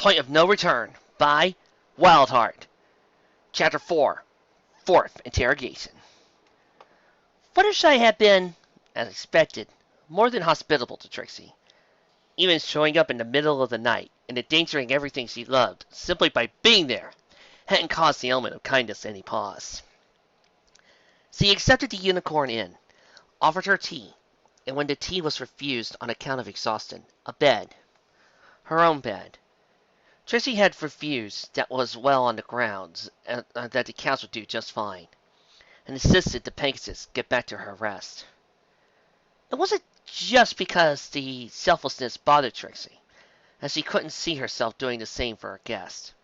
Point of No Return by Wildheart. Chapter 4. Fourth Interrogation. Fluttershy had been, as expected, more than hospitable to Trixie, even showing up in the middle of the night and endangering everything she loved simply by being there hadn't caused the element of kindness any pause. She accepted the Unicorn Inn, offered her tea, and when the tea was refused on account of exhaustion, a bed. Her own bed. Trixie had refused that was well on the grounds that the cows would do just fine, and insisted the Pegasus get back to her rest. It wasn't just because the selflessness bothered Trixie, as she couldn't see herself doing the same for her guest.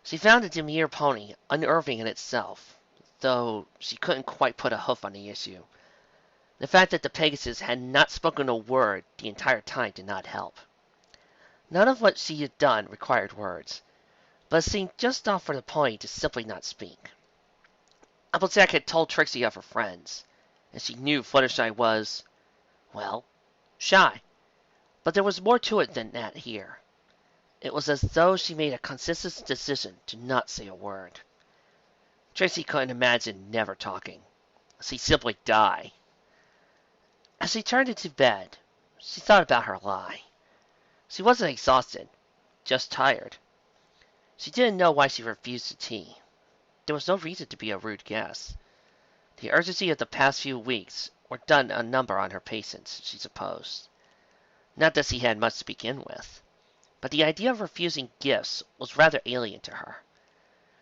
She found the demure pony unnerving in itself, though she couldn't quite put a hoof on the issue. The fact that the Pegasus had not spoken a word the entire time did not help. None of what she had done required words, but it seemed just off for the pony to simply not speak. Applejack had told Trixie of her friends, and she knew Fluttershy was, well, shy. But there was more to it than that here. It was as though she made a conscious decision to not say a word. Trixie couldn't imagine never talking. She'd simply die. As she turned into bed, she thought about her lie. She wasn't exhausted, just tired. She didn't know why she refused the tea. There was no reason to be a rude guest. The urgency of the past few weeks were done a number on her patience, she supposed. Not that she had much to begin with, but the idea of refusing gifts was rather alien to her.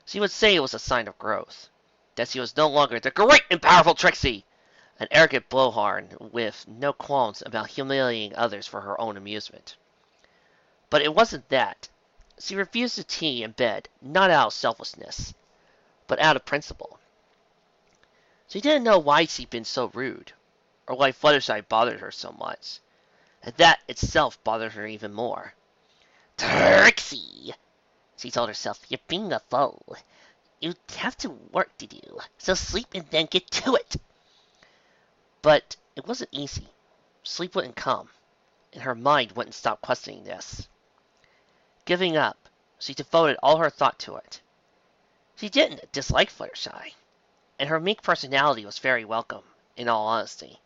She would say it was a sign of growth, that she was no longer the great and powerful Trixie, an arrogant blowhard with no qualms about humiliating others for her own amusement. But it wasn't that. She refused the tea in bed, not out of selflessness, but out of principle. She didn't know why she'd been so rude, or why Fluttershy bothered her so much, and that itself bothered her even more. "Trixie," she told herself, "you're being a fool. You have to work to do, so sleep and then get to it." But it wasn't easy. Sleep wouldn't come, and her mind wouldn't stop questioning this. Giving up, she devoted all her thought to it. She didn't dislike Fluttershy, and her meek personality was very welcome, in all honesty.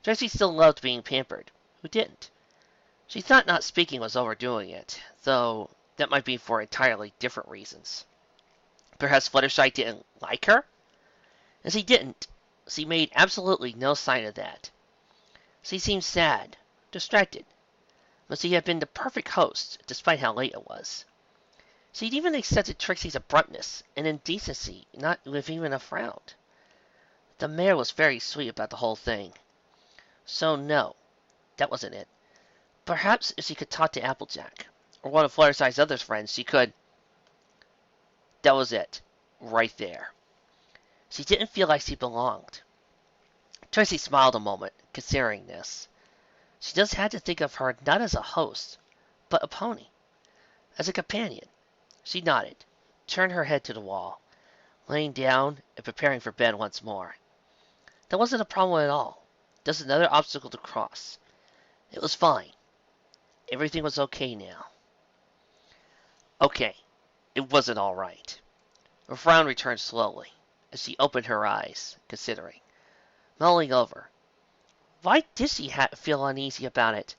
Trixie still loved being pampered. Who didn't? She thought not speaking was overdoing it, though that might be for entirely different reasons. Perhaps Fluttershy didn't like her? And she didn't. She made absolutely no sign of that. She seemed sad, distracted, but she had been the perfect host, despite how late it was. She'd even accepted Trixie's abruptness and indecency, not with even a frown. The mayor was very sweet about the whole thing. So no, that wasn't it. Perhaps if she could talk to Applejack, or one of Fluttershy's other friends, she could. That was it, right there. She didn't feel like she belonged. Trixie smiled a moment, considering this. She just had to think of her not as a host, but a pony. As a companion. She nodded, turned her head to the wall, laying down and preparing for bed once more. That wasn't a problem at all. Just another obstacle to cross. It was fine. Everything was okay now. Okay, it wasn't all right. Her frown returned slowly, as she opened her eyes, considering, mulling over. Why did she feel uneasy about it?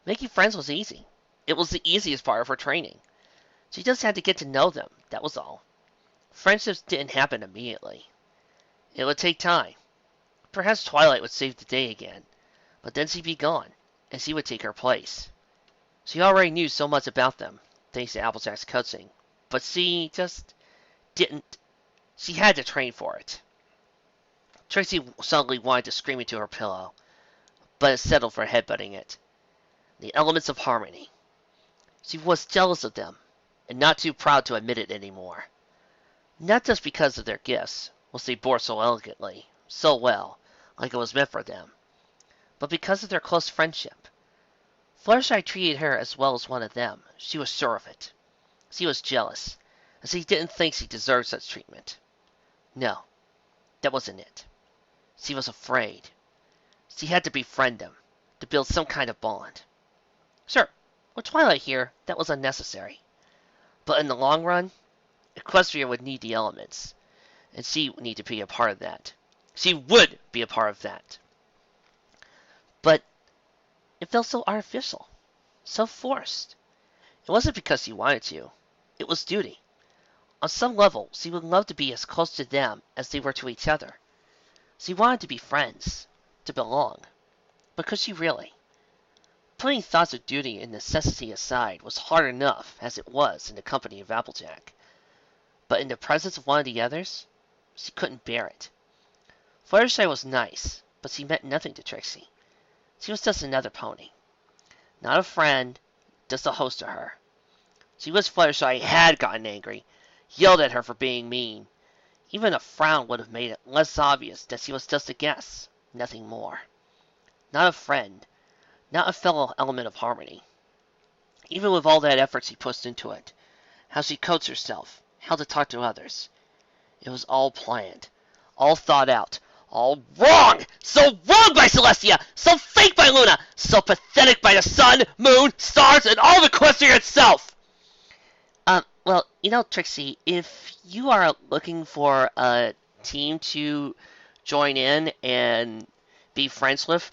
Making friends was easy. It was the easiest part of her training. She just had to get to know them, that was all. Friendships didn't happen immediately. It would take time. Perhaps Twilight would save the day again, but then she'd be gone, and she would take her place. She already knew so much about them, thanks to Applejack's coaching, but she just didn't. She had to train for it. Trixie suddenly wanted to scream into her pillow, but it settled for headbutting it. The elements of harmony. She was jealous of them, and not too proud to admit it anymore. Not just because of their gifts, which they bore so elegantly, so well, like it was meant for them, but because of their close friendship. Fluttershy treated her as well as one of them, she was sure of it. She was jealous, and she didn't think she deserved such treatment. No, that wasn't it. She was afraid. She had to befriend them, to build some kind of bond. Sure, With Twilight here, that was unnecessary. But in the long run, Equestria would need the elements, and she would need to be a part of that. She would be a part of that. But it felt so artificial, so forced. It wasn't because she wanted to. It was duty. On some level, she would love to be as close to them as they were to each other. She wanted to be friends, to belong. But could she really? Putting thoughts of duty and necessity aside was hard enough as it was in the company of Applejack. But in the presence of one of the others, she couldn't bear it. Fluttershy was nice, but she meant nothing to Trixie. She was just another pony. Not a friend, just a host to her. She wished Fluttershy had gotten angry, yelled at her for being mean. Even a frown would have made it less obvious that she was just a guest, nothing more. Not a friend, not a fellow element of harmony. Even with all that effort she pushed into it, how she coached herself, how to talk to others, it was all planned, all thought out, all wrong! So wrong by Celestia! So fake by Luna! So pathetic by the sun, moon, stars, and all of Equestria itself! Well, Trixie, if you are looking for a team to join in and be friends with,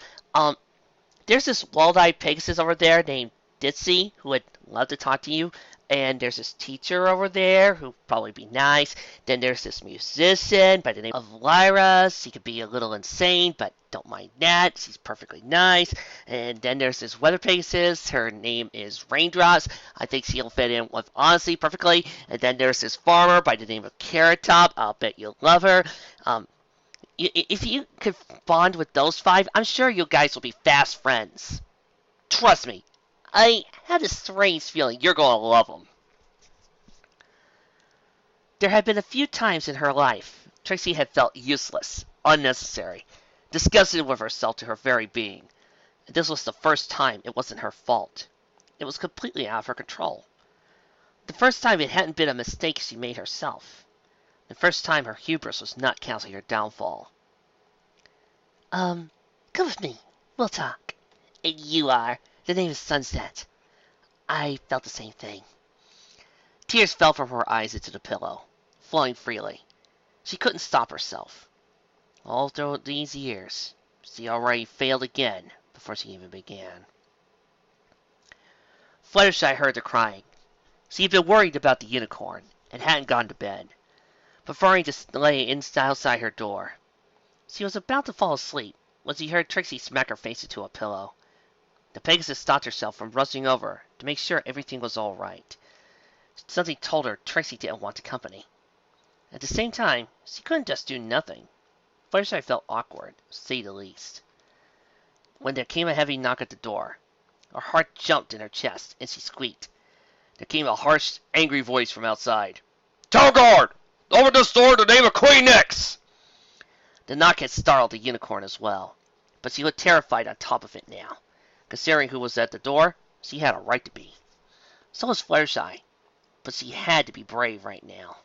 there's this walled-eyed Pegasus over there named Ditzy who would love to talk to you. And there's this teacher over there who'd probably be nice. Then there's this musician by the name of Lyra. She could be a little insane, but don't mind that. She's perfectly nice. And then there's this weather Pegasus. Her name is Raindrops. I think she'll fit in with Honesty perfectly. And then there's this farmer by the name of Carrot Top. I'll bet you'll love her. If you could bond with those 5, I'm sure you guys will be fast friends. Trust me. I have a strange feeling you're going to love them. There had been a few times in her life Trixie had felt useless, unnecessary, disgusted with herself to her very being. And this was the first time it wasn't her fault. It was completely out of her control. The first time it hadn't been a mistake she made herself. The first time her hubris was not counseling her downfall. Come with me. We'll talk. And you are. The name is Sunset. I felt the same thing. Tears fell from her eyes into the pillow, flowing freely. She couldn't stop herself. All through these years, she already failed again before she even began. Fluttershy heard the crying. She had been worried about the unicorn and hadn't gone to bed, preferring to lay outside her door. She was about to fall asleep when she heard Trixie smack her face into a pillow. The Pegasus stopped herself from rushing over to make sure everything was all right. Something told her Trixie didn't want company. At the same time, she couldn't just do nothing. Fluttershy felt awkward, to say the least. When there came a heavy knock at the door, her heart jumped in her chest, and she squeaked. There came a harsh, angry voice from outside. "Tower guard! Open this door in the name of Queen Nyx!" The knock had startled the unicorn as well, but she looked terrified on top of it now. Considering who was at the door, she had a right to be. So was Fluttershy, but she had to be brave right now.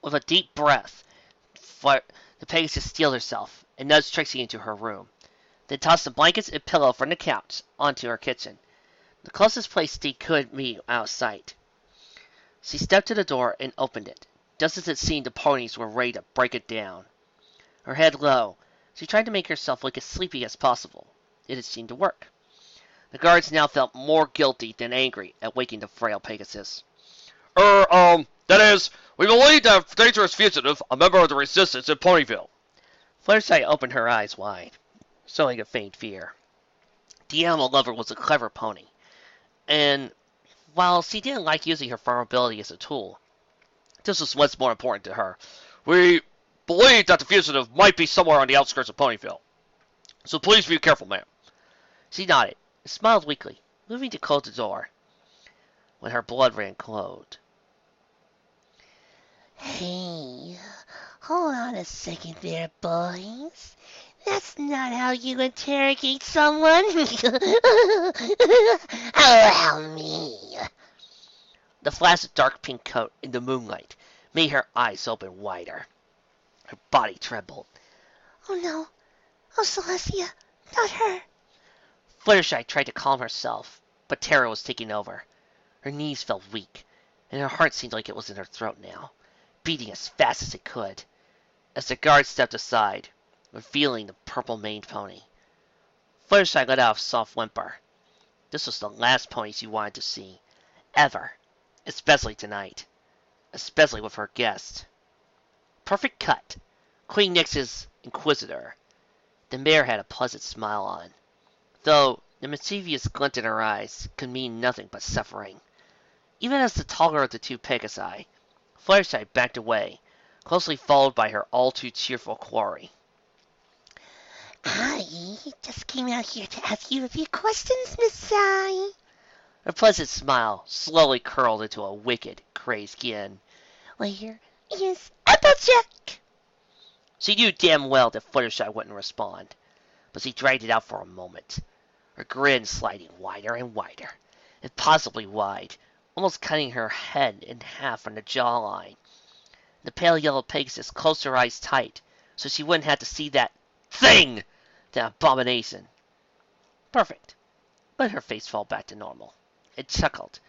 With a deep breath, the Pegasus steeled herself and nudged Trixie into her room, then tossed the blankets and pillow from the couch onto her kitchen, the closest place they could be out of sight. She stepped to the door and opened it, just as it seemed the ponies were ready to break it down. Her head low, she tried to make herself look as sleepy as possible. It had seemed to work. The guards now felt more guilty than angry at waking the frail Pegasus. That is, we believe that a dangerous fugitive, a member of the Resistance in Ponyville." Fluttershy opened her eyes wide, showing a faint fear. The animal lover was a clever pony, and while she didn't like using her vulnerability as a tool, this was what's more important to her. "We believe that the fugitive might be somewhere on the outskirts of Ponyville. So please be careful, ma'am." She nodded and smiled weakly, moving to close the door, when her blood ran cold. Hey, hold on a second there, boys. That's not how you interrogate someone. Allow me. The flash of dark pink coat in the moonlight made her eyes open wider. Her body trembled. Oh no. Oh, Celestia, not her. Fluttershy tried to calm herself, but terror was taking over. Her knees felt weak, and her heart seemed like it was in her throat now, beating as fast as it could. As the guard stepped aside, revealing the purple-maned pony, Fluttershy let out a soft whimper. This was the last pony she wanted to see, ever, especially tonight, especially with her guest. Perfect cut. Queen Nyx's inquisitor. The mare had a pleasant smile on, though the mischievous glint in her eyes could mean nothing but suffering. Even as the taller of the two Pegasi, Fluttershy backed away, closely followed by her all-too-cheerful quarry. I just came out here to ask you a few questions, Miss Shy. Her pleasant smile slowly curled into a wicked, crazed grin. Where is Applejack? She knew damn well that Fluttershy wouldn't respond, but she dragged it out for a moment, her grin sliding wider and wider, impossibly wide, almost cutting her head in half from the jawline. The pale yellow Pegasus closed her eyes tight so she wouldn't have to see that thing, that abomination. Perfect. Let her face fall back to normal. It chuckled,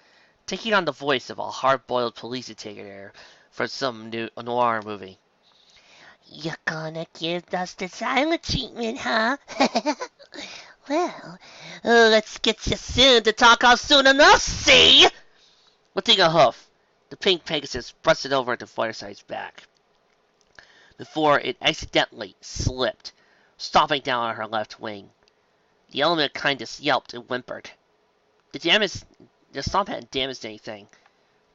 taking on the voice of a hard-boiled police detective for some new noir movie. You're gonna give us the silent treatment, huh? Well, let's get you soon to talk out soon enough, see? Lifting a hoof, the pink Pegasus busted over into Fluttershy's back before it accidentally slipped, stomping down on her left wing. The element kind of yelped and whimpered. The stomp hadn't damaged anything,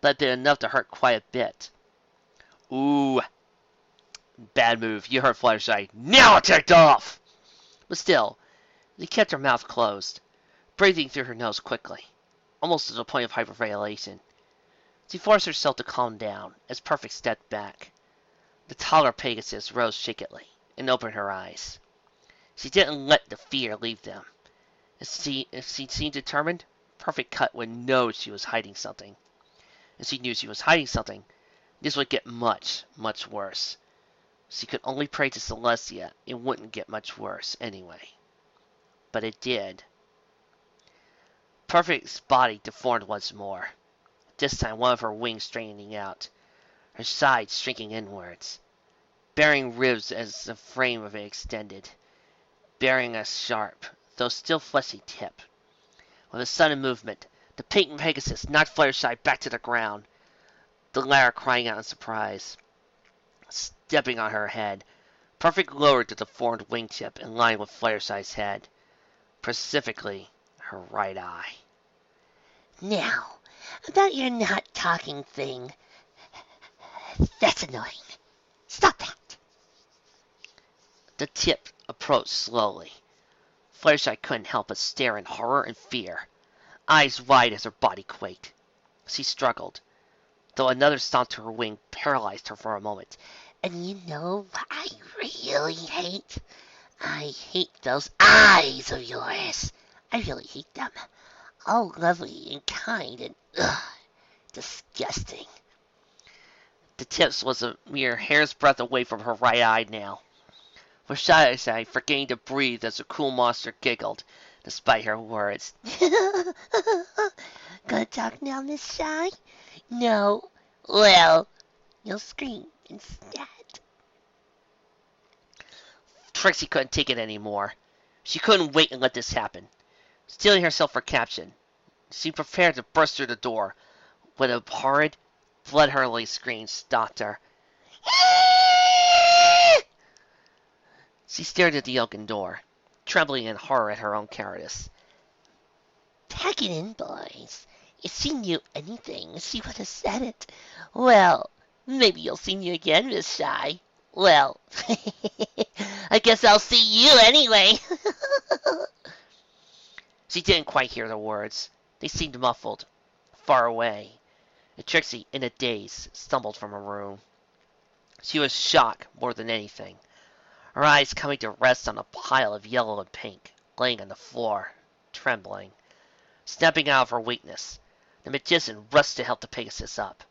but had been enough to hurt quite a bit. Ooh, bad move. You heard Fluttershy. Now it ticked off! But still, she kept her mouth closed, breathing through her nose quickly, almost to the point of hyperventilation. She forced herself to calm down as Perfect stepped back. The taller Pegasus rose shakily and opened her eyes. She didn't let the fear leave them. If she seemed determined, Perfect Cut would know she was hiding something. If she knew she was hiding something, this would get much, much worse. She could only pray to Celestia it wouldn't get much worse anyway. But it did. Perfect's body deformed once more, this time one of her wings straightening out, her sides shrinking inwards, bearing ribs as the frame of it extended, bearing a sharp, though still fleshy tip. With a sudden movement, the pink Pegasus knocked Fluttershy back to the ground, the latter crying out in surprise. Stepping on her head, Perfect lowered the deformed wingtip in line with Fluttershy's head, specifically her right eye. Now, about your not talking thing. That's annoying. Stop that. The tip approached slowly. Fluttershy couldn't help but stare in horror and fear, eyes wide as her body quaked. She struggled, though another stomp to her wing paralyzed her for a moment. And you know what I really hate? I hate those eyes of yours. I really hate them. All lovely and kind and disgusting. The tip was a mere hair's breadth away from her right eye now. Fluttershy forgetting to breathe as the cool monster giggled, despite her words. Gonna talk now, Miss Shy? No. Well, you'll scream instead. Trixie couldn't take it anymore. She couldn't wait and let this happen. Steeling herself for caption, she prepared to burst through the door, when a horrid, blood-curdling scream stopped her. She stared at the oaken door, trembling in horror at her own cowardice. Pack it in, boys. If she knew anything, she would have said it. Well, maybe you'll see me again, Miss Shy. Well, I guess I'll see you anyway. She didn't quite hear the words. They seemed muffled, far away. And Trixie, in a daze, stumbled from her room. She was shocked more than anything, her eyes coming to rest on a pile of yellow and pink, laying on the floor, trembling. Snapping out of her weakness, the magician rushed to help the Pegasus up.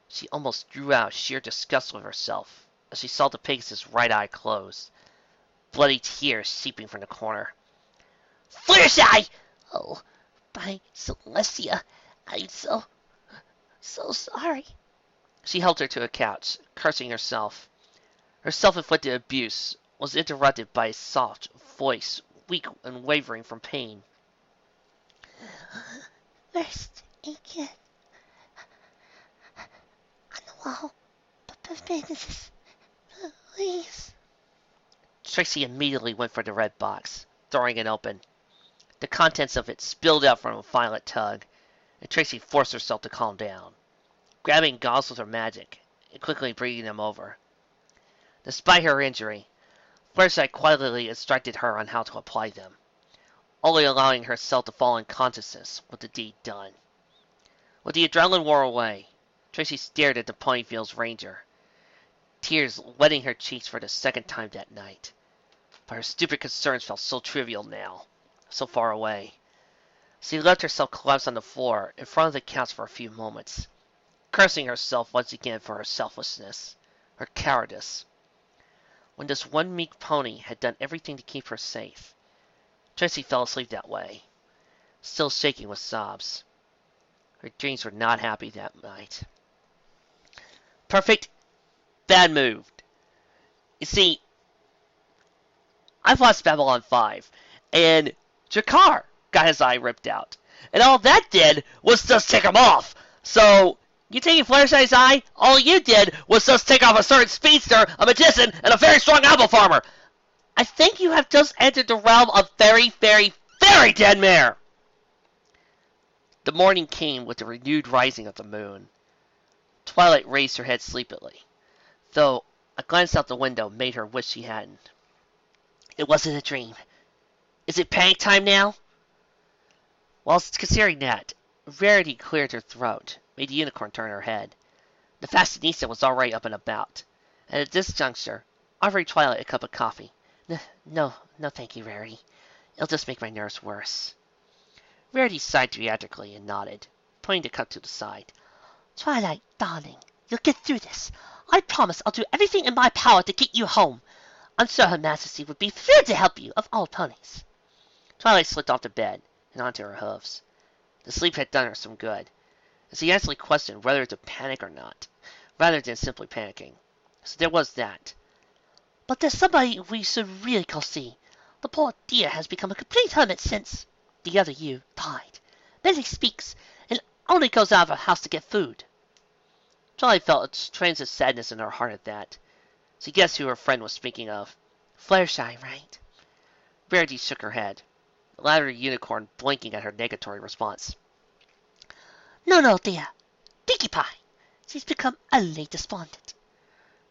She almost drew out sheer disgust with herself as she saw the Pegasus' right eye close, bloody tears seeping from the corner. Fluttershy! Oh, by Celestia. I'm so sorry. She helped her to a couch, cursing herself. Her self-inflicted abuse was interrupted by a soft voice, weak and wavering from pain. Where's the ink on the wall? Please. Trixie immediately went for the red box, throwing it open. The contents of it spilled out from a violent tug, and Trixie forced herself to calm down, grabbing gauze with her magic and quickly bringing them over. Despite her injury, Fluttershy quietly instructed her on how to apply them, only allowing herself to fall unconsciousness with the deed done. When the adrenaline wore away, Trixie stared at the Ponyville's ranger, tears wetting her cheeks for the second time that night. But her stupid concerns felt so trivial now, so far away. She left herself collapsed on the floor in front of the couch for a few moments, cursing herself once again for her selflessness, her cowardice. When this one meek pony had done everything to keep her safe, Trixie fell asleep that way, still shaking with sobs. Her dreams were not happy that night. Perfect. Bad move. You see, I've watched Babylon 5, and Jakar got his eye ripped out. And all that did was just take him off. So, you taking Fluttershy's eye, all you did was just take off a certain speedster, a magician, and a very strong apple farmer. I think you have just entered the realm of very, very, very dead mare. The morning came with the renewed rising of the moon. Twilight raised her head sleepily, though a glance out the window made her wish she hadn't. It wasn't a dream. Is it panic time now? Whilst considering that, Rarity cleared her throat, made the unicorn turn her head. The fashionista was already up and about, and at this juncture, offering Twilight a cup of coffee. No, thank you, Rarity. It'll just make my nerves worse. Rarity sighed theatrically and nodded, putting the cup to the side. Twilight, darling, you'll get through this. I promise I'll do everything in my power to get you home. I'm sure Her Majesty would be thrilled to help you, of all ponies. Twilight slipped off the bed and onto her hooves. The sleep had done her some good, and she actually questioned whether to panic or not, rather than simply panicking. So there was that. But there's somebody we should really go see. The poor dear has become a complete hermit since the other you died. Barely speaks, and only goes out of her house to get food. Twilight felt a transient sadness in her heart at that. She guessed who her friend was speaking of. Fluttershy, right? Rarity shook her head, the latter unicorn blinking at her negatory response. No, dear. Pinkie Pie. She's become utterly despondent.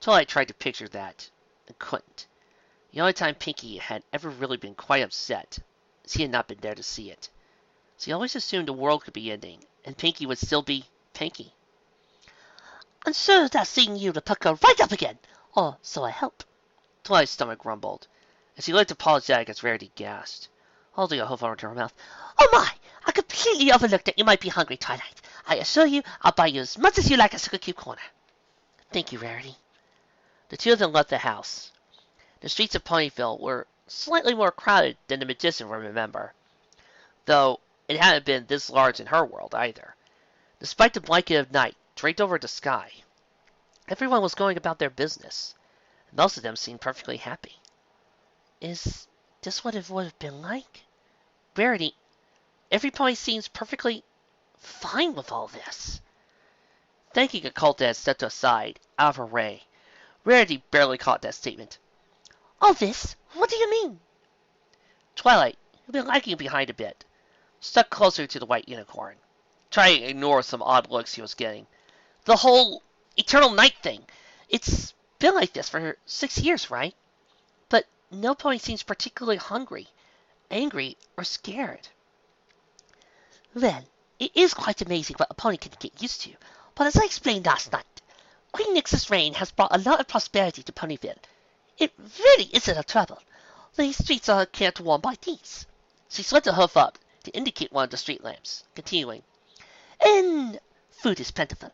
Twilight tried to picture that, and couldn't. The only time Pinkie had ever really been quite upset, she had not been there to see it. She always assumed the world could be ending, and Pinkie would still be Pinkie. I'm sure that's seeing you to pucker right up again, or so I hope. Twilight's stomach rumbled, and she looked apologetic as Rarity gasped, holding a hoof over to her mouth. Oh my! I completely overlooked that you might be hungry, Twilight. I assure you, I'll buy you as much as you like at Sugar Cube Corner. Thank you, Rarity. The two of them left the house. The streets of Ponyville were slightly more crowded than the magician would remember, though it hadn't been this large in her world either. Despite the blanket of night draped over the sky, everyone was going about their business, and most of them seemed perfectly happy. Is this what it would have been like? Rarity, every pony seems perfectly fine with all this. Thinking Occulta had stepped aside, out of her way, Rarity barely caught that statement. All this? What do you mean? Twilight, who'd been lagging behind a bit, stuck closer to the white unicorn, trying to ignore some odd looks he was getting. The whole eternal night thing. It's been like this for 6 years, right? But no pony seems particularly hungry, angry, or scared. Well, it is quite amazing what a pony can get used to. But as I explained last night, Queen Nyx's reign has brought a lot of prosperity to Ponyville. It really isn't a trouble. The streets are kept warm by these. She slid a hoof up to indicate one of the street lamps, continuing. And food is plentiful.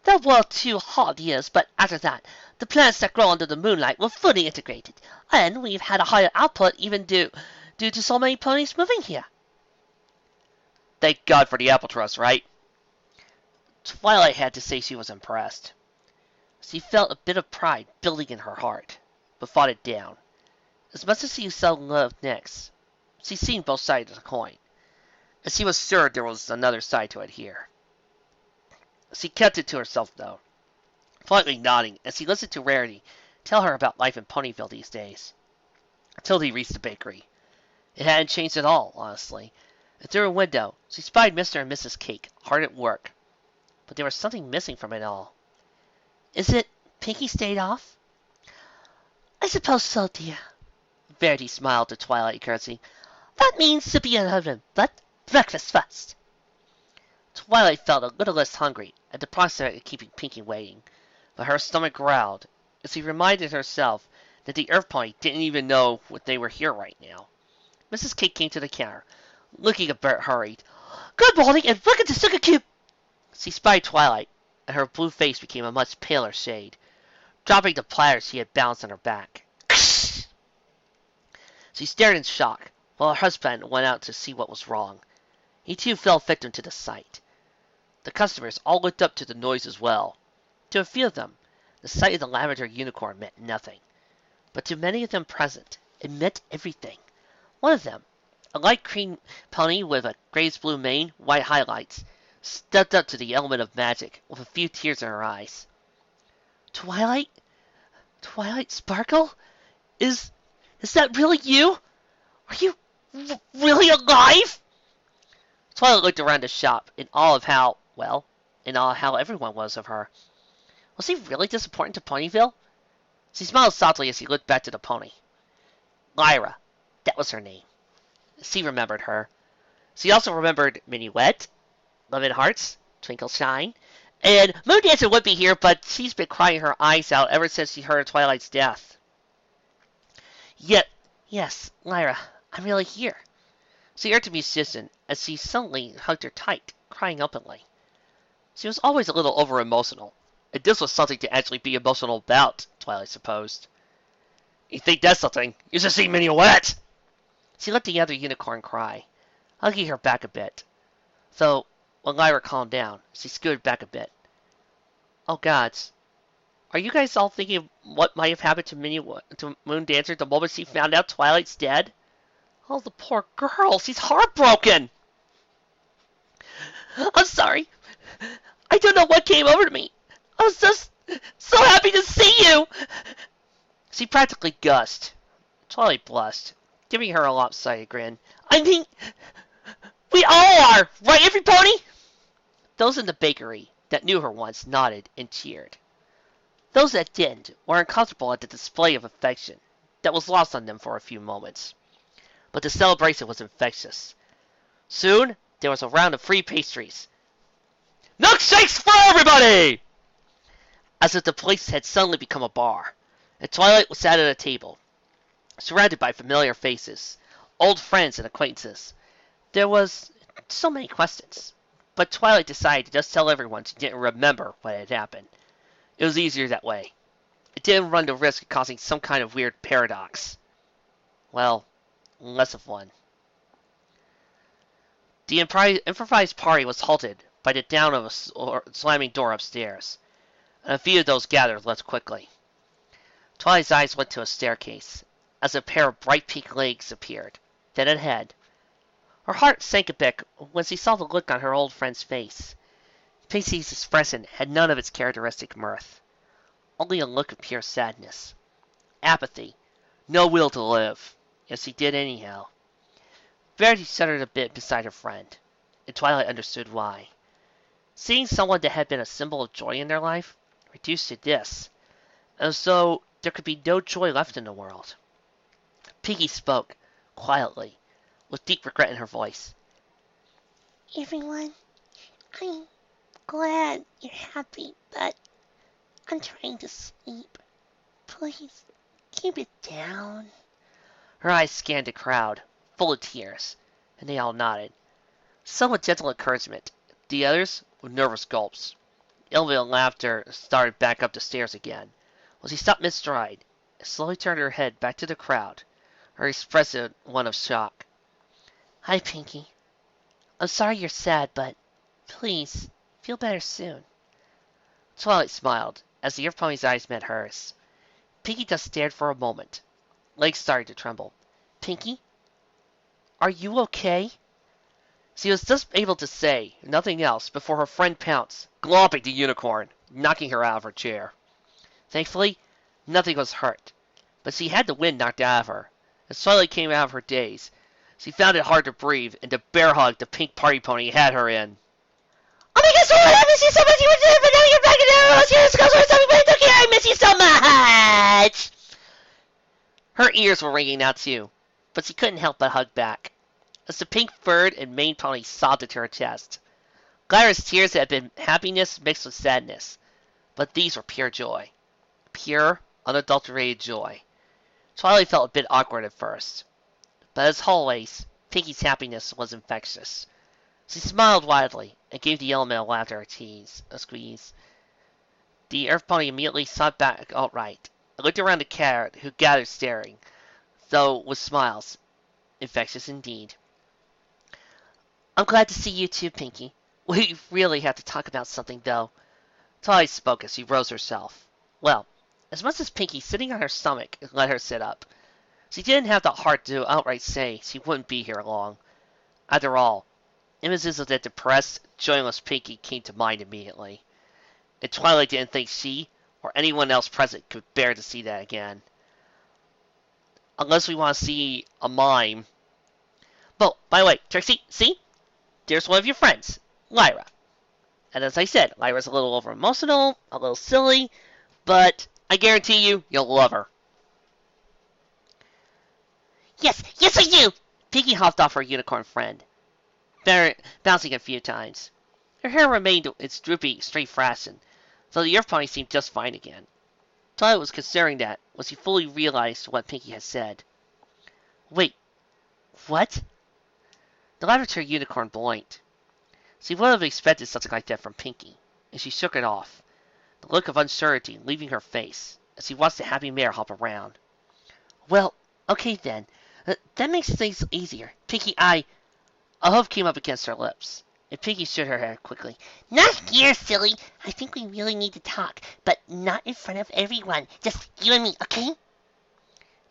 There were 2 hard years, but after that, the plants that grow under the moonlight were fully integrated, and we've had a higher output even due to so many ponies moving here. Thank God for the apple trust, right? Twilight had to say she was impressed. She felt a bit of pride building in her heart, but fought it down. As much as she seldom loved Nyx, she'd seen both sides of the coin, and she was sure there was another side to it here. She kept it to herself, though, politely nodding as she listened to Rarity tell her about life in Ponyville these days, until they reached the bakery. It hadn't changed at all, honestly, and through a window she spied Mr. and Mrs. Cake hard at work, but there was something missing from it all. Is it Pinky stayed off? I suppose so, dear. Verity smiled to Twilight, curtsy. That means to be alone, but breakfast first. Twilight felt a little less hungry at the prospect of keeping Pinky waiting, but her stomach growled as she reminded herself that the Earth Pony didn't even know what they were here right now. Mrs. Cake came to the counter, looking a bit hurried. Good morning, and welcome to Sugar Cube. She spied Twilight, and her blue face became a much paler shade, dropping the platter she had balanced on her back. She stared in shock, while her husband went out to see what was wrong. He too fell victim to the sight. The customers all looked up to the noise as well. To a few of them, the sight of the lavender unicorn meant nothing, but to many of them present, it meant everything. One of them, a light cream pony with a grayish-blue mane, white highlights, stepped up to the element of magic with a few tears in her eyes. Twilight? Twilight Sparkle? Is that really you? Are you really alive? Twilight looked around the shop in awe of how everyone was of her. Was he really this important to Ponyville? She smiled softly as she looked back to the pony. Lyra, that was her name. She remembered her. She also remembered Minuet, Love and Hearts, Twinkle Shine, and Moon Dancer would be here, but she's been crying her eyes out ever since she heard of Twilight's death. Yet, yes, Lyra, I'm really here. She urged the musician as she suddenly hugged her tight, crying openly. She was always a little over-emotional, and this was something to actually be emotional about, Twilight supposed. You think that's something? You should see Minuet! She let the other unicorn cry, hugging her back a bit. Though, when Lyra calmed down, she scooted back a bit. Oh gods. Are you guys all thinking of what might have happened to Moon Dancer the moment she found out Twilight's dead? Oh, the poor girl. She's heartbroken. I'm sorry. I don't know what came over me. I was just so happy to see you. She practically gushed. Twilight blushed, giving her a lopsided grin. I mean, we all are, right, every pony? Those in the bakery that knew her once nodded and cheered. Those that didn't were uncomfortable at the display of affection that was lost on them for a few moments. But the celebration was infectious. Soon, there was a round of free pastries. Milkshakes for everybody! As if the place had suddenly become a bar, and Twilight was sat at a table, surrounded by familiar faces, old friends and acquaintances. There was so many questions, but Twilight decided to just tell everyone she didn't remember what had happened. It was easier that way. It didn't run the risk of causing some kind of weird paradox. Well, less of one. The improvised party was halted by the down of a slamming door upstairs, and a few of those gathered left quickly. Twilight's eyes went to a staircase, as a pair of bright pink legs appeared, then a head. Her heart sank a bit when she saw the look on her old friend's face. Pinky's expression had none of its characteristic mirth, only a look of pure sadness. Apathy, no will to live, as she did anyhow. Verity shuddered a bit beside her friend, and Twilight understood why. Seeing someone that had been a symbol of joy in their life reduced to this, as though there could be no joy left in the world. Pinky spoke, quietly, with deep regret in her voice. Everyone, I'm glad you're happy, but I'm trying to sleep. Please, keep it down. Her eyes scanned the crowd, full of tears, and they all nodded. Some with gentle encouragement, the others with nervous gulps. Elvia laughter started back up the stairs again, while she stopped mid-stride and slowly turned her head back to the crowd, her expression one of shock. Hi, Pinky. I'm sorry you're sad, but please, feel better soon. Twilight smiled as the Earth Pony's eyes met hers. Pinkie just stared for a moment. Legs started to tremble. Pinkie, are you okay? She was just able to say nothing else before her friend pounced, glomping the unicorn, knocking her out of her chair. Thankfully, nothing was hurt, but she had the wind knocked out of her. As Twilight came out of her daze, she found it hard to breathe in the bear hug the pink party pony had her in. Oh my gosh, I miss you so much. You were there, but now you're back in there. Let's hear this goes for something, but okay, I miss you so much. Her ears were ringing out too, but she couldn't help but hug back, as the pink furred and maned pony sobbed into her chest. Lyra's tears had been happiness mixed with sadness, but these were pure joy. Pure, unadulterated joy. Twilight felt a bit awkward at first, but as always, Pinkie's happiness was infectious. She smiled widely and gave the elemental laughter a squeeze. The Earth Pony immediately sat back outright and looked around the cat, who gathered staring, though with smiles. Infectious indeed. I'm glad to see you too, Pinkie. We really have to talk about something, though. Twilight spoke as she rose herself. Well, as much as Pinkie sitting on her stomach let her sit up, she didn't have the heart to outright say she wouldn't be here long. After all, images of that depressed, joyless Pinkie came to mind immediately, and Twilight didn't think she or anyone else present could bear to see that again. Unless we want to see a mime. But, by the way, Trixie, see? There's one of your friends, Lyra. And as I said, Lyra's a little over emotional, a little silly, but I guarantee you'll love her. Yes, I do! Pinkie hopped off her unicorn friend, bouncing a few times. Her hair remained its droopy, straight fashion, though the Earth Pony seemed just fine again. Twilight was considering that when she fully realized what Pinkie had said. Wait, what? The laboratory unicorn blinked. She would have expected something like that from Pinkie, and she shook it off, the look of uncertainty leaving her face as she watched the happy mare hop around. Well, okay then. That makes things easier. Pinkie, A hoof came up against her lips, and Pinkie shook her head quickly. Not here, silly. I think we really need to talk, but not in front of everyone. Just you and me, okay?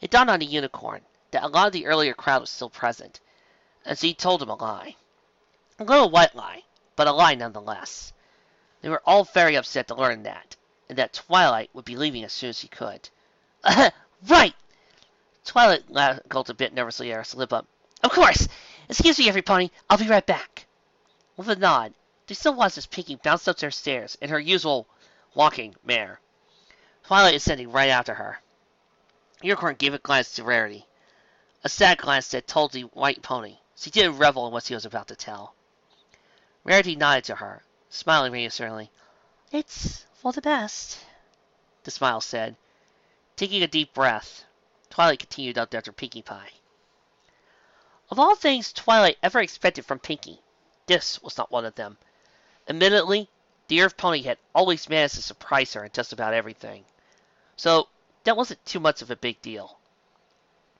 It dawned on the unicorn that a lot of the earlier crowd was still present, and she told him a lie. A little white lie, but a lie nonetheless. They were all very upset to learn that, and that Twilight would be leaving as soon as she could. Right! Twilight gulped a bit nervously at her slip up. Of course! Excuse me, every pony. I'll be right back. With a nod, they still watched as Pinkie bounced up their stairs in her usual walking mare. Twilight ascending right after her. Unicorn gave a glance to Rarity, a sad glance that told the white pony she didn't revel in what she was about to tell. Rarity nodded to her, smiling reassuringly. It's for the best, the smile said. Taking a deep breath, Twilight continued up after Pinkie Pie. Of all things Twilight ever expected from Pinkie, this was not one of them. Admittedly, the Earth Pony had always managed to surprise her in just about everything, so that wasn't too much of a big deal.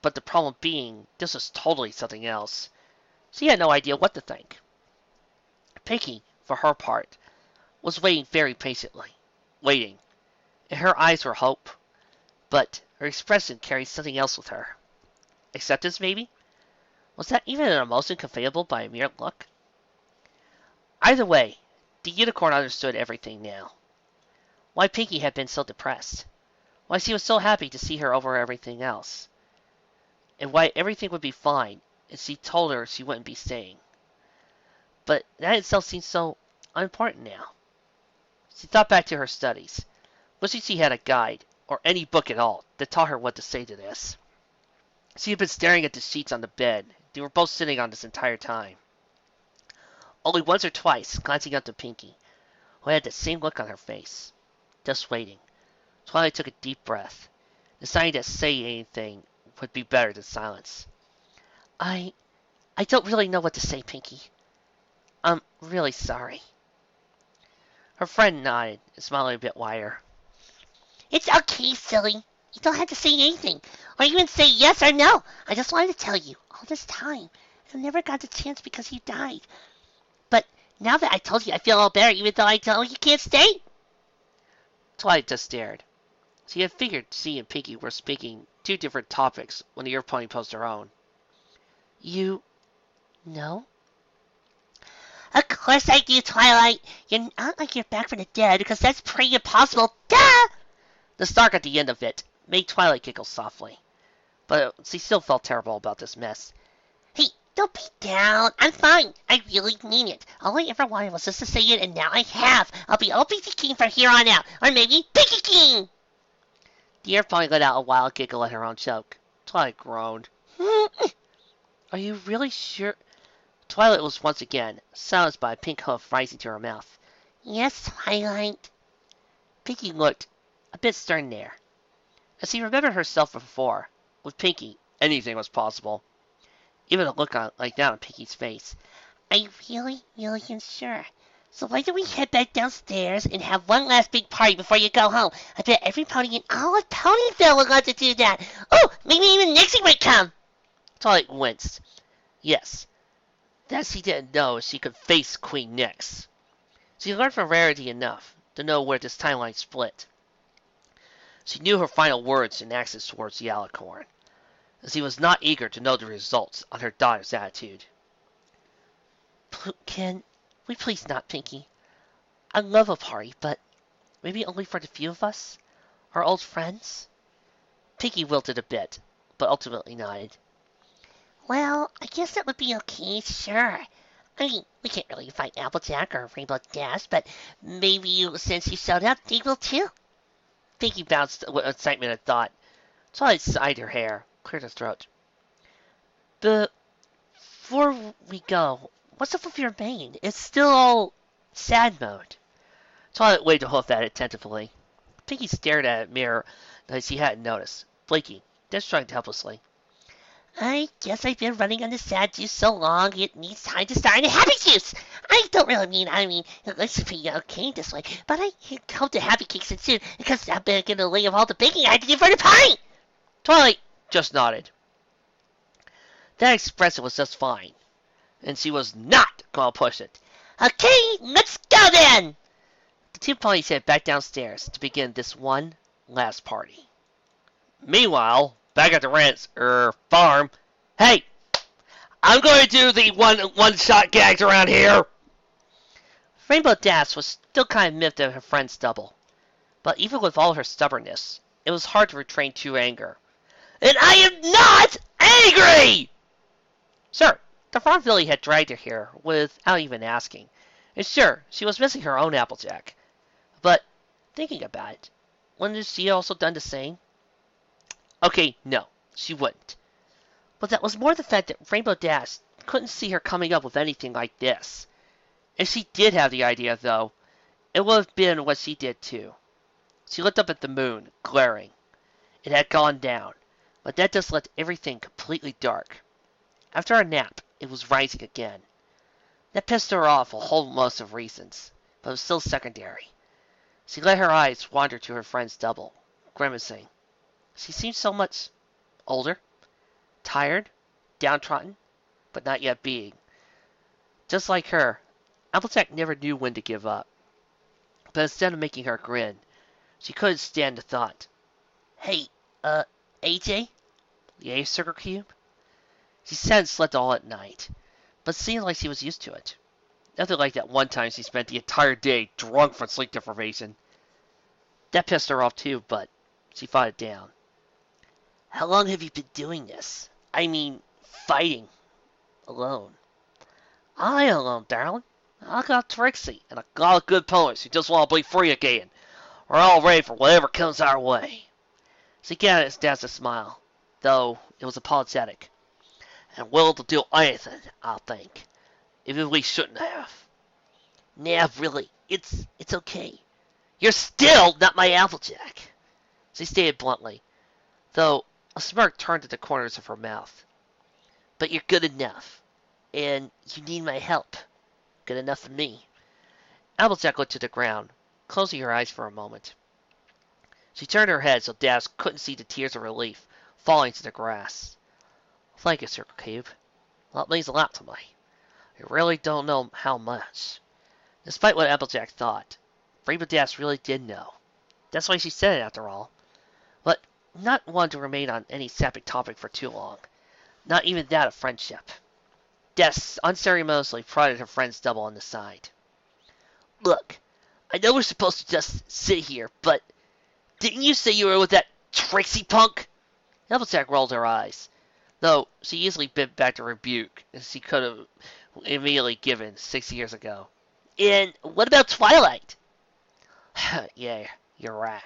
But the problem being, this was totally something else. She had no idea what to think. Pinkie, for her part, was waiting very patiently. Waiting. In her eyes were hope, but her expression carried something else with her. Acceptance, maybe? Was that even an emotion conveyable by a mere look? Either way, the unicorn understood everything now. Why Pinkie had been so depressed. Why she was so happy to see her over everything else. And why everything would be fine if she told her she wouldn't be staying. But that itself seemed so unimportant now. She thought back to her studies, wishing she had a guide, or any book at all, that taught her what to say to this. She had been staring at the sheets on the bed they were both sitting on this entire time. Only once or twice glancing up to Pinkie, who had the same look on her face, just waiting. Twilight took a deep breath, deciding that saying anything would be better than silence. I don't really know what to say, Pinkie. I'm really sorry. Her friend nodded, smiling a bit wider. It's okay, silly. You don't have to say anything, or even say yes or no. I just wanted to tell you, all this time, I never got the chance because you died. Now that I told you I feel a little better, even though I told you can't stay? Twilight just stared. She had figured she and Pinky were speaking two different topics when the Earth Pony posed her own. You know? Of course I do, Twilight. You're not like you're back from the dead, because that's pretty impossible. Duh! The snark at the end of it made Twilight giggle softly, but she still felt terrible about this mess. Hey, don't be down. I'm fine. I really mean it. All I ever wanted was just to say it, and now I have. I'll be OPC King from here on out. Or maybe Pinky King. The Earth Pony let out a wild giggle at her own joke. Twilight groaned. Are you really sure? Twilight was once again silenced by a pink hoof rising to her mouth. Yes, Twilight. Pinky looked a bit stern there. As he remembered herself before, with Pinky, anything was possible. Even a look like that on Pinky's face. I really am sure. So why don't we head back downstairs and have one last big party before you go home? I bet every pony in all of Ponyville would love to do that. Oh, maybe even Nyxie might come. Twilight winced. Yes, that she didn't know she could face Queen Nyx. She learned from Rarity enough to know where this timeline split. She knew her final words and actions towards the Alicorn, as he was not eager to know the results on her daughter's attitude. Can we please not, Pinky? I'd love a party, but maybe only for the few of us? Our old friends? Pinky wilted a bit, but ultimately nodded. Well, I guess that would be okay, sure. I mean, we can't really fight Applejack or Rainbow Dash, but maybe since you showed up, they will too. Pinky bounced with excitement at thought. Twilight sighed her hair, cleared her throat. Before we go, what's up with your mane? It's still all sad mode. Twilight waved a hoof at it tentatively. Pinky stared at a mirror that she hadn't noticed, blinking, then shrugged helplessly. I guess I've been running on the sad juice so long, it needs time to start on the happy juice. I don't really mean, it looks pretty okay this way, but I hope the happy kicks in soon, because I've been getting the way of all the baking I had to do for the pie. Twilight just nodded. That expression was just fine, and she was not going to push it. Okay, let's go then! The two ponies headed back downstairs to begin this one last party. Meanwhile, back at the farm. Hey, I'm going to do the one-shot gags around here. Rainbow Dash was still kind of miffed at her friend's double, but even with all her stubbornness, it was hard to restrain true anger. And I am not angry! Sure, the farm filly had dragged her here without even asking, and sure, she was missing her own Applejack. But, thinking about it, wouldn't she also done the same? Okay, no, she wouldn't. But that was more the fact that Rainbow Dash couldn't see her coming up with anything like this. If she did have the idea, though, it would have been what she did too. She looked up at the moon, glaring. It had gone down, but that just left everything completely dark. After a nap, it was rising again. That pissed her off a whole host of reasons, but it was still secondary. She let her eyes wander to her friend's double, grimacing. She seemed so much older, tired, downtrodden, but not yet being. Just like her, Applejack never knew when to give up. But instead of making her grin, she couldn't stand the thought. Hey, AJ? Yay, Sugar Cube? She said and slept all at night, but seemed like she was used to it. Nothing like that one time she spent the entire day drunk from sleep deprivation. That pissed her off too, but she fought it down. How long have you been doing this? I mean, fighting. Alone. I ain't alone, darling. I got Trixie and a lot of good ponies who just want to be free again. We're all ready for whatever comes our way. She gave his dad a smile, though it was apologetic. And willing to do anything, I think. Even we shouldn't have. Nah, really, it's okay. You're still not my Applejack. She stated bluntly, though a smirk turned at the corners of her mouth. But you're good enough, and you need my help. Good enough for me. Applejack looked to the ground, closing her eyes for a moment. She turned her head so Dash couldn't see the tears of relief falling to the grass. Thank you, Circle Cube. That means a lot to me. You really don't know how much. Despite what Applejack thought, Rainbow Dash really did know. That's why she said it after all. But not one to remain on any sappy topic for too long. Not even that of friendship. Des unceremoniously prodded her friend's double on the side. Look, I know we're supposed to just sit here, but didn't you say you were with that Trixie punk? Applejack rolled her eyes, though she easily bent back to rebuke, as she could have immediately given 6 years ago. And what about Twilight? Yeah, you're right.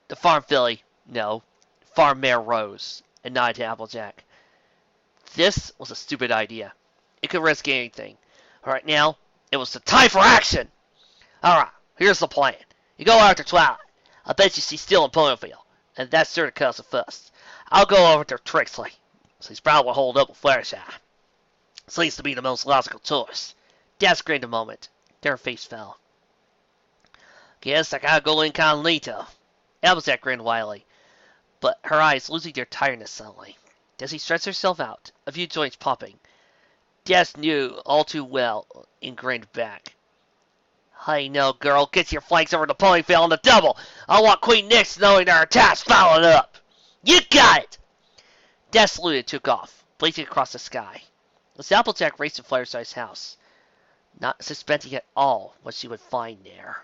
The farm filly, no. Farm mare Rose, and nodded to Applejack. This was a stupid idea. It could risk anything. Right now, it was the time for action! Alright, here's the plan. You go after Twilight. I bet you she's still in Ponyville, and that's sure to cause a fuss. I'll go over to Trixie. She's probably holed up with Fluttershy. Seems to be the most logical choice. Dad grinned a moment. Then her face fell. Guess I gotta go incognito. Applejack grinned wildly, but her eyes losing their tiredness suddenly. As she stretched herself out, a few joints popping, Des knew all too well and grinned back. I know, girl. Get your flanks over the Ponyville on the double. I want Queen Nyx knowing their attack's followed up. You got it! Des saluted and took off, blazing across the sky. As Applejack raced to Fluttershy's house, not suspecting at all what she would find there.